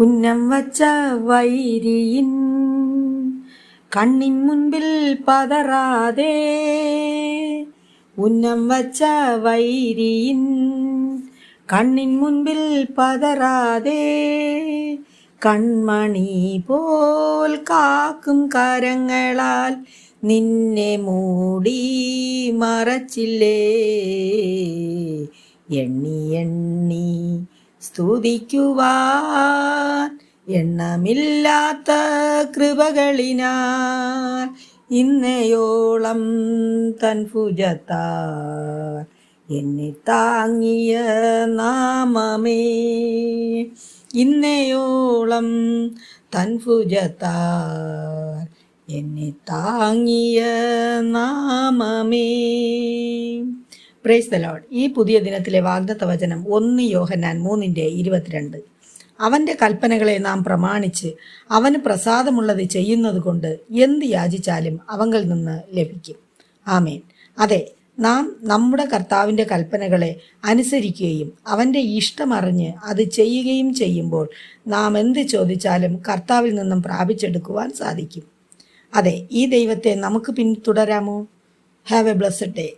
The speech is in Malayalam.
ഉന്നം വച്ച വൈരിയിൻ കണ്ണിൻ മുൻപിൽ പതറാതെ, ഉന്നം വച്ച വൈരിയിൻ കണ്ണിൻ മുൻപിൽ പതറാതെ, കൺമണി പോൽ കാക്കും കരങ്ങളാൽ നിന്നെ മൂടി മറച്ചില്ലേ. എണ്ണി എണ്ണി സ്തുതിക്കുവാൻ എണ്ണമില്ലാത്ത കൃപകളിനാൽ ഇന്നയോളം തൻ ഭുജത്താൽ എന്നെ താങ്ങിയ നാമമേ. ഇന്നയോളം തൻ ഭുജത്താൽ എന്നെ താങ്ങിയ നാമമേ. Praise the Lord. ഈ പുതിയ ദിനത്തിലെ വാഗ്ദത്ത വചനം 1 യോഹന്നാൻ 3:22. അവൻ്റെ കൽപ്പനകളെ നാം പ്രമാണിച്ച് അവന് പ്രസാദമുള്ളത് ചെയ്യുന്നത് കൊണ്ട് എന്ത് യാചിച്ചാലും അവങ്കിൽ നിന്ന് ലഭിക്കും. ആമേൻ. അതെ, നാം നമ്മുടെ കർത്താവിൻ്റെ കൽപ്പനകളെ അനുസരിക്കുകയും അവൻ്റെ ഇഷ്ടമറിഞ്ഞ് അത് ചെയ്യുകയും ചെയ്യുമ്പോൾ നാം എന്ത് ചോദിച്ചാലും കർത്താവിൽ നിന്നും പ്രാപിച്ചെടുക്കുവാൻ സാധിക്കും. അതെ, ഈ ദൈവത്തെ നമുക്ക് പിന്തുടരാമോ? Have a blessed day.